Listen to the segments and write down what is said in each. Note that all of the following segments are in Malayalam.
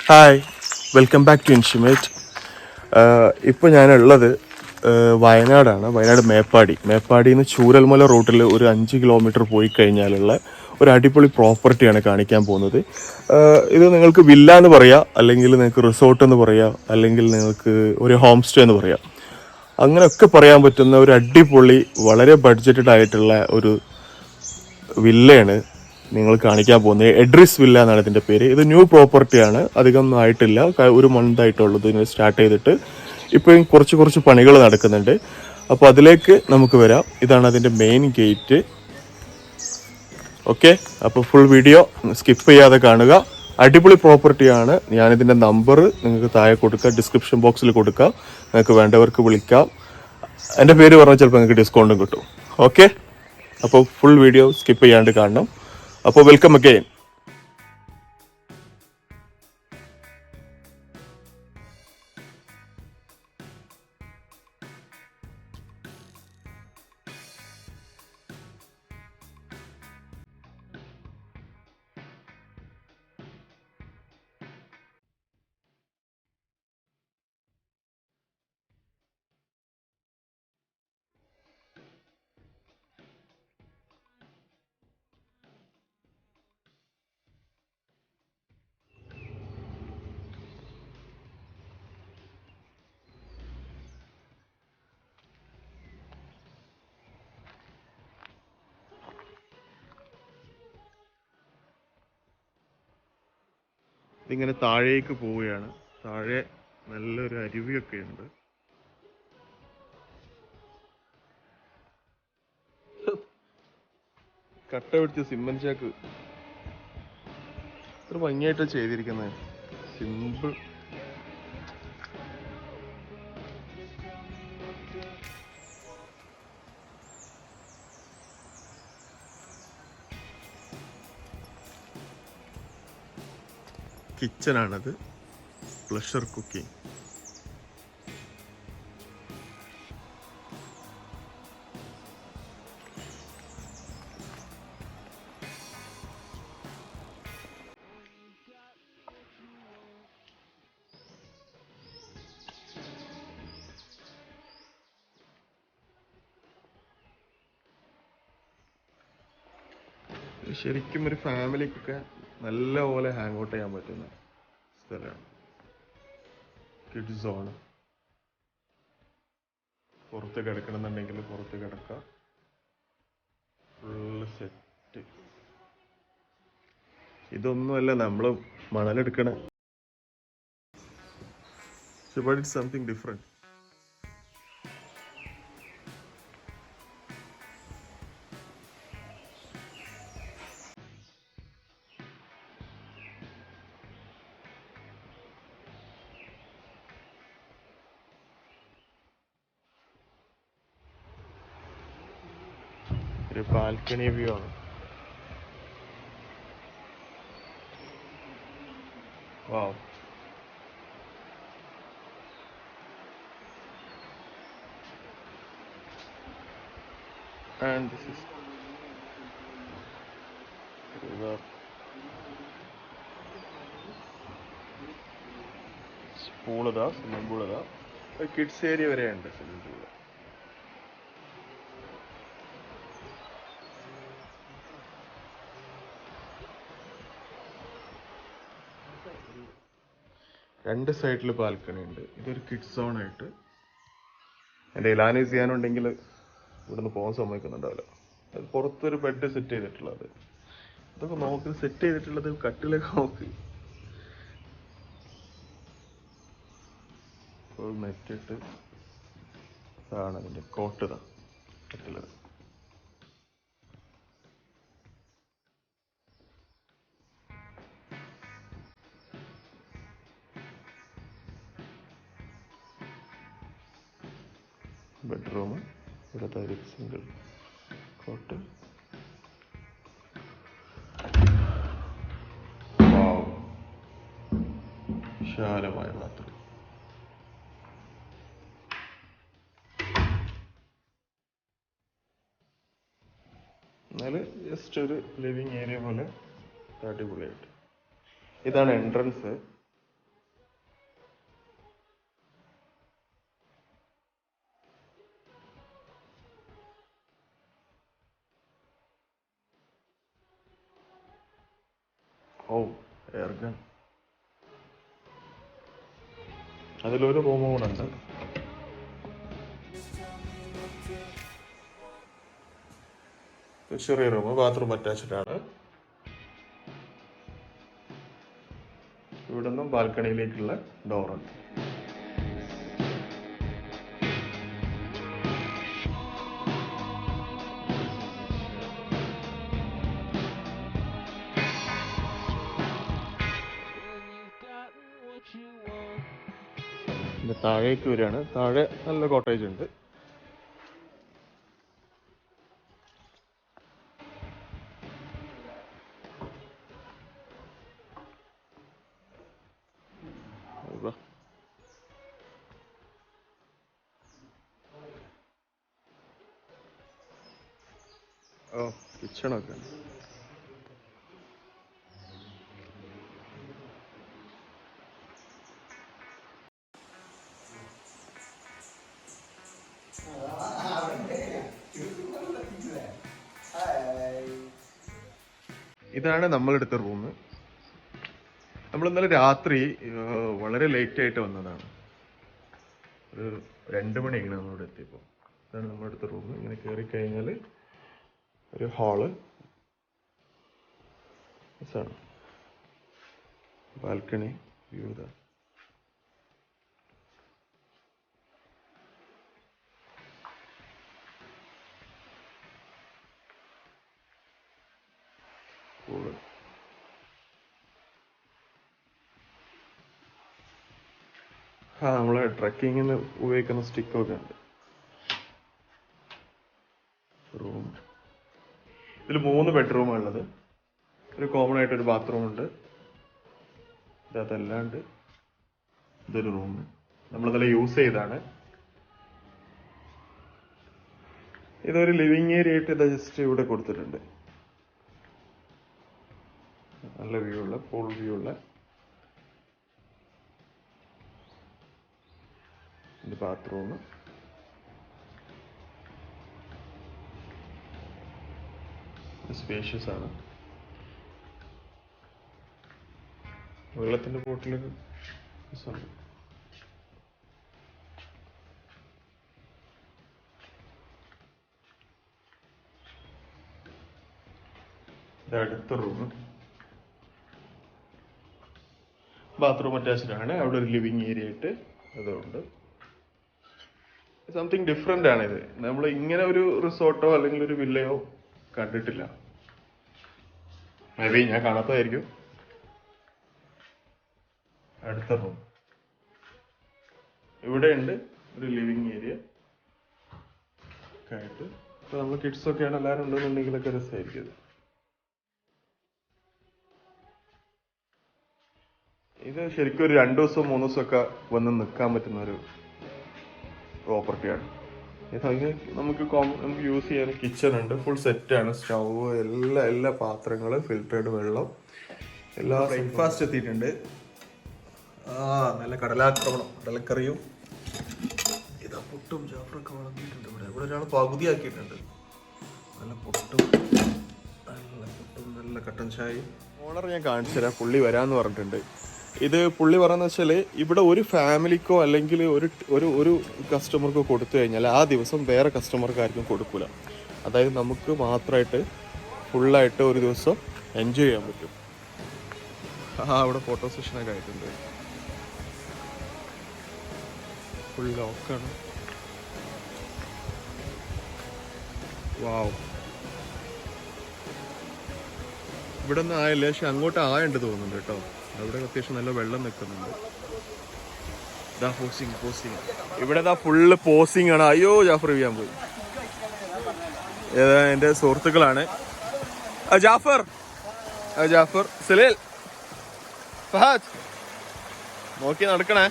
ഹായ്, വെൽക്കം ബാക്ക് ടു ഇൻഷിമേറ്റ്. ഇപ്പോൾ ഞാനുള്ളത് വയനാടാണ്. വയനാട് മേപ്പാടിയിൽ നിന്ന് ചൂരൽമല റൂട്ടിൽ ഒരു 5 കിലോമീറ്റർ പോയി കഴിഞ്ഞാലുള്ള ഒരു അടിപൊളി പ്രോപ്പർട്ടിയാണ് കാണിക്കാൻ പോകുന്നത്. ഇത് നിങ്ങൾക്ക് വില്ല എന്ന് പറയാം, അല്ലെങ്കിൽ നിങ്ങൾക്ക് റിസോർട്ട് എന്ന് പറയാം, അല്ലെങ്കിൽ നിങ്ങൾക്ക് ഒരു ഹോം സ്റ്റേ എന്ന് പറയാം. അങ്ങനെയൊക്കെ പറയാൻ പറ്റുന്ന ഒരു അടിപൊളി വളരെ ബഡ്ജറ്റഡ് ആയിട്ടുള്ള ഒരു വില്ലയാണ് നിങ്ങൾ കാണിക്കാൻ പോകുന്നത്. എഡ്രിസ് വില്ല എന്നാണ് ഇതിൻ്റെ പേര്. ഇത് ന്യൂ പ്രോപ്പർട്ടിയാണ്, അധികം ഒന്നും ആയിട്ടില്ല, ഒരു മന്ത് ആയിട്ടുള്ളൂ ഇതിന് സ്റ്റാർട്ട് ചെയ്തിട്ട്. ഇപ്പോഴും കുറച്ച് പണികൾ നടക്കുന്നുണ്ട്. അപ്പോൾ അതിലേക്ക് നമുക്ക് വരാം. ഇതാണ് അതിൻ്റെ മെയിൻ ഗേറ്റ്. ഓക്കെ, അപ്പോൾ ഫുൾ വീഡിയോ സ്കിപ്പ് ചെയ്യാതെ കാണുക. അടിപൊളി പ്രോപ്പർട്ടിയാണ്. ഞാനിതിൻ്റെ നമ്പർ നിങ്ങൾക്ക് താഴെ കൊടുക്കുക, ഡിസ്ക്രിപ്ഷൻ ബോക്സിൽ കൊടുക്കുക. നിങ്ങൾക്ക് വേണ്ടവർക്ക് വിളിക്കാം. എൻ്റെ പേര് പറഞ്ഞാൽ ചിലപ്പോൾ നിങ്ങൾക്ക് ഡിസ്കൗണ്ടും കിട്ടും. ഓക്കെ, അപ്പോൾ ഫുൾ വീഡിയോ സ്കിപ്പ് ചെയ്യാണ്ട് കാണണം. അപ്പോൾ വെൽക്കം അഗെയിൻ. ഇതിങ്ങനെ താഴേക്ക് പോവുകയാണ്. താഴെ നല്ലൊരു അരുവിയൊക്കെ ഉണ്ട്. കട്ട പിടിച്ച സിമന്റ് ചാക്ക് ഒരു ഭംഗിയായിട്ട് ചെയ്തിരിക്കുന്നത്. സിമ്പിൾ. കിച്ചണാണത്, പ്ലഷർ കുക്കിംഗ്. ശരിക്കും ഒരു ഫാമിലിക്കൊക്കെ നല്ല പോലെ ഹാങ് ഔട്ട് ചെയ്യാൻ പറ്റുന്ന സ്ഥലമാണ്. Kids zone. പുറത്ത് കിടക്കണമെന്നുണ്ടെങ്കിൽ പുറത്ത് കിടക്കാം. Full set. ഇതൊന്നുമല്ല നമ്മൾ മണലെടുക്കണ, ബട്ട് ഇറ്റ്സ് സംതിങ് ഡിഫറെന്റ്. ഒരു ബാൽക്കണി വ്യൂ ആണ്. വാവ്. And this is river. Pool ഇതാ, സ്വിമ്മിംഗ് പൂൾ ഇതാ. കിഡ്സ് ഏരിയ വരെ ഉണ്ട് സ്വിമ്മിംഗ് പൂള്. രണ്ട് സൈഡിൽ ബാൽക്കണി ഉണ്ട്. ഇതൊരു കിഡ്സ് സോൺ ആയിട്ട്. എൻ്റെ ഇലാനൈസ് ചെയ്യാനുണ്ടെങ്കിൽ ഇവിടുന്ന് പോകാൻ സമ്മതിക്കുന്നുണ്ടാവില്ല. അത് പുറത്തൊരു ബെഡ് സെറ്റ് ചെയ്തിട്ടുള്ളത്. ഇതൊക്കെ നോക്കി സെറ്റ് ചെയ്തിട്ടുള്ളത് കട്ടിലൊക്കെ നോക്കി. നെറ്റിട്ട് ഇതാണ് അതിൻ്റെ കോട്ട്. കട്ടില് ബെഡ്റൂം. ഇവിടുത്തെ ഒരു സിംഗിൾ കോട്ട്. വിശാലമായ ബാത്റൂം. എന്നാൽ ജസ്റ്റ് ഒരു ലിവിങ് ഏരിയ പോലെ അടിപൊളിയായിട്ട്. ഇതാണ് എൻട്രൻസ്. Air gun. അതിലൊരു റൂം കൂടെ ഉണ്ട്. ചെറിയ റൂം, ബാത്റൂം അറ്റാച്ച്ഡ് ആണ്. ഇവിടെ നിന്നും ബാൽക്കണിയിലേക്കുള്ള ഡോറുണ്ട്. താഴേക്ക് വരികയാണ്. താഴെ നല്ല കോട്ടേജ് ഉണ്ട്. ഓ, കിച്ചണൊക്കെ. ഇതാണ് നമ്മളെടുത്ത റൂം. നമ്മൾ ഇന്നലെ രാത്രി വളരെ ലേറ്റ് ആയിട്ട് വന്നതാണ്. ഒരു 2 മണിയാണ് നമ്മളിവിടെ എത്തിയപ്പോൾ. ഇതാണ് നമ്മളെടുത്ത റൂം. ഇങ്ങനെ കയറി കഴിഞ്ഞാൽ ഒരു ഹാള്, ബാൽക്കണി വ്യൂ. ഇതാ പൂള്. നമ്മളെ ട്രക്കിങ്ങിന് ഉപയോഗിക്കുന്ന സ്റ്റിക്കൊക്കെ ഉണ്ട്. റൂം ഇതിൽ 3 ബെഡ്റൂമാണ് ഉള്ളത്. ഒരു കോമൺ ആയിട്ട് ഒരു ബാത്റൂം ഉണ്ട്. അതല്ലാണ്ട് ഇതൊരു റൂം നമ്മളിതെല്ലാം യൂസ് ചെയ്താണ്. ഇതൊരു ലിവിങ് ഏരിയ ആയിട്ട് ഇത് ജസ്റ്റ് ഇവിടെ കൊടുത്തിട്ടുണ്ട്. നല്ല വ്യൂ ഉള്ള, പൂൾ വ്യൂ ഉള്ള ബാത്റൂം. സ്പേഷ്യസ് ആണ്. വെള്ളത്തിന്റെ ബോട്ടിലൊക്കെ അടുത്ത റൂം. ബാത്റൂം അറ്റാച്ച്ഡ് ആണ്. അവിടെ ഒരു ലിവിങ് ഏരിയ ആയിട്ട് അതുകൊണ്ട് സംതിങ് ഡിഫറെന്റ് ആണ് ഇത്. നമ്മൾ ഇങ്ങനെ ഒരു റിസോർട്ടോ അല്ലെങ്കിൽ ഒരു വില്ലയോ കണ്ടിട്ടില്ല. മേ ബി ഞാൻ കാണാത്തതായിരിക്കും. അടുത്ത റൂം ഇവിടെ ഉണ്ട്, ഒരു ലിവിങ് ഏരിയ ഒക്കെ ആയിട്ട്. ഇപ്പൊ നമ്മൾ കിഡ്സ് ഒക്കെയാണ് എല്ലാവരും ഉണ്ടെന്നുണ്ടെങ്കിലൊക്കെ രസമായിരിക്കും. ഇത് ശരിക്കും ഒരു 2 ദിവസം 3 ദിവസമൊക്കെ വന്ന് നിൽക്കാൻ പറ്റുന്ന ഒരു പ്രോപ്പർട്ടിയാണ്. നമുക്ക് യൂസ് ചെയ്യാൻ കിച്ചൺ ഉണ്ട്, ഫുൾ സെറ്റാണ്. സ്റ്റൗവ്, എല്ലാ പാത്രങ്ങള്, ഫിൽറ്റേർഡ് വെള്ളം, എല്ലാ. ബ്രേക്ക്ഫാസ്റ്റ് എത്തിയിട്ടുണ്ട്. നല്ല കടലക്കറിയും ഇതാ പുട്ടും ജാഫറൊക്കെ വളർന്നിട്ടുണ്ട്. ഇവിടെ ഒരാൾ പകുതിയാക്കിയിട്ടുണ്ട്. നല്ല പുട്ടും നല്ല കട്ടൻ ചായയും. ഓണർ ഞാൻ കാണിച്ചു തരാം. പുള്ളി വരാന്ന് പറഞ്ഞിട്ടുണ്ട്. ഇത് പുള്ളി പറയുന്നത് വെച്ചാൽ ഇവിടെ ഒരു ഫാമിലിക്കോ അല്ലെങ്കിൽ ഒരു കസ്റ്റമർക്കോ കൊടുത്തു കഴിഞ്ഞാൽ ആ ദിവസം വേറെ കസ്റ്റമർക്കാർക്കും കൊടുക്കില്ല. അതായത് നമുക്ക് മാത്രമായിട്ട് ഫുള്ളായിട്ട് ഒരു ദിവസം എൻജോയ് ചെയ്യാൻ പറ്റും. അവിടെ ഫോട്ടോ സെഷനൊക്കെ ആയിട്ടുണ്ട്. ഫുൾ ലോക്കാണ്. വാവ്, ഇവിടെ ഒന്നും ആയില്ല, പക്ഷെ അങ്ങോട്ട് ആയുണ്ട് തോന്നുന്നുണ്ട് കേട്ടോ. അവിടെ അത്യാവശ്യം നല്ല വെള്ളം നിൽക്കുന്നുണ്ട്. ഇതാ പോസിങ് ഇവിടെ ഫുള്ള് പോസിങ് ആണ്. അയ്യോ, ജാഫർ ചെയ്യാൻ പോയി. ഏതാ എൻ്റെ സുഹൃത്തുക്കളാണ്. ജാഫർ, സലീൽ, ഫഹദ്, നോക്കി നടക്കണേ.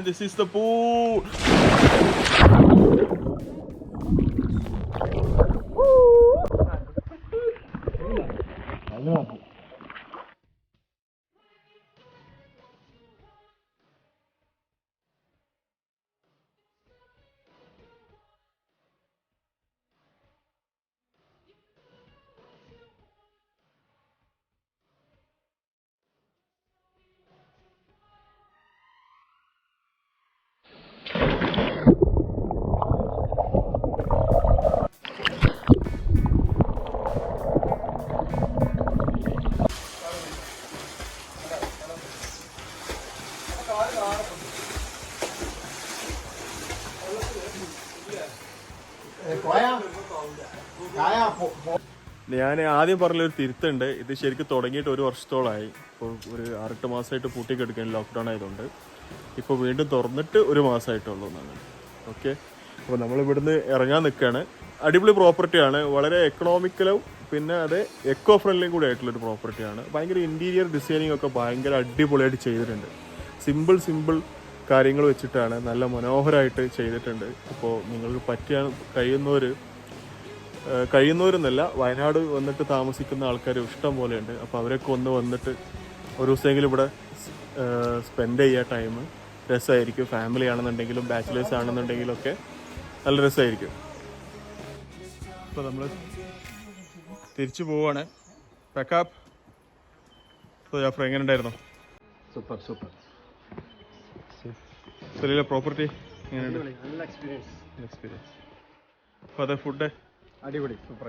This is the pool. ഞാൻ ആദ്യം പറഞ്ഞൊരു തിരുത്തുണ്ട്. ഇത് ശരിക്കും തുടങ്ങിയിട്ട് 1 വർഷത്തോളമായി. ഇപ്പോൾ ഒരു 6-8 മാസമായിട്ട് പൂട്ടിക്കെടുക്കാൻ ലോക്ക്ഡൗൺ ആയതുകൊണ്ട് ഇപ്പോൾ വീണ്ടും തുറന്നിട്ട് 1 മാസമായിട്ടുള്ളൂ എന്നാണ്. ഓക്കെ, അപ്പോൾ നമ്മളിവിടുന്ന് ഇറങ്ങാൻ നിൽക്കുകയാണ്. അടിപൊളി പ്രോപ്പർട്ടിയാണ്, വളരെ എക്കണോമിക്കലും പിന്നെ അത് എക്കോ ഫ്രണ്ട്ലിയും കൂടി ആയിട്ടുള്ളൊരു പ്രോപ്പർട്ടിയാണ്. ഭയങ്കര ഇൻറ്റീരിയർ ഡിസൈനിങ് ഒക്കെ ഭയങ്കര അടിപൊളിയായിട്ട് ചെയ്തിട്ടുണ്ട്. സിമ്പിൾ കാര്യങ്ങൾ വെച്ചിട്ടാണ് നല്ല മനോഹരമായിട്ട് ചെയ്തിട്ടുണ്ട്. അപ്പോൾ നിങ്ങൾക്ക് കഴിയുന്നവരെന്നല്ല, വയനാട് വന്നിട്ട് താമസിക്കുന്ന ആൾക്കാർ ഇഷ്ടം പോലെയുണ്ട്. അപ്പോൾ അവരൊക്കെ വന്നിട്ട് ഒരു ദിവസമെങ്കിലും ഇവിടെ സ്പെൻഡ് ചെയ്യുക ടൈം രസമായിരിക്കും. ഫാമിലി ആണെന്നുണ്ടെങ്കിലും ബാച്ചിലേഴ്സ് ആണെന്നുണ്ടെങ്കിലും ഒക്കെ നല്ല രസമായിരിക്കും. ഇപ്പോൾ നമ്മൾ തിരിച്ചു പോവുകയാണ്. പാക്കപ്പ്. അപ്പോൾ ജാഫർ എങ്ങനെ ഉണ്ടായിരുന്നു? സൂപ്പർ സലീല പ്രോപ്പർട്ടി എങ്ങനെയുണ്ട്? നല്ല എക്സ്പീരിയൻസ്. അപ്പോൾ അതെ ഫുഡ് അടിപൊളി സൂപ്പർ.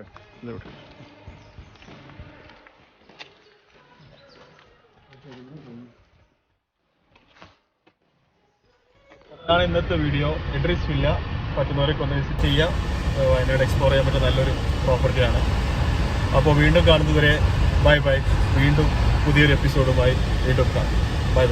അതാണ് ഇന്നത്തെ വീഡിയോ. ഇഡ്രീസ് വില്ല പറ്റുന്നവരൊക്കെ ഒന്ന് വിസിറ്റ് ചെയ്യാം. വയനാട് എക്സ്പ്ലോർ ചെയ്യാൻ പറ്റിയ നല്ലൊരു പ്രോപ്പർട്ടിയാണ്. അപ്പോൾ വീണ്ടും കാണുന്നതുവരെ ബൈ. വീണ്ടും പുതിയൊരു എപ്പിസോഡുമായി വീണ്ടും കാണാം. ബൈ.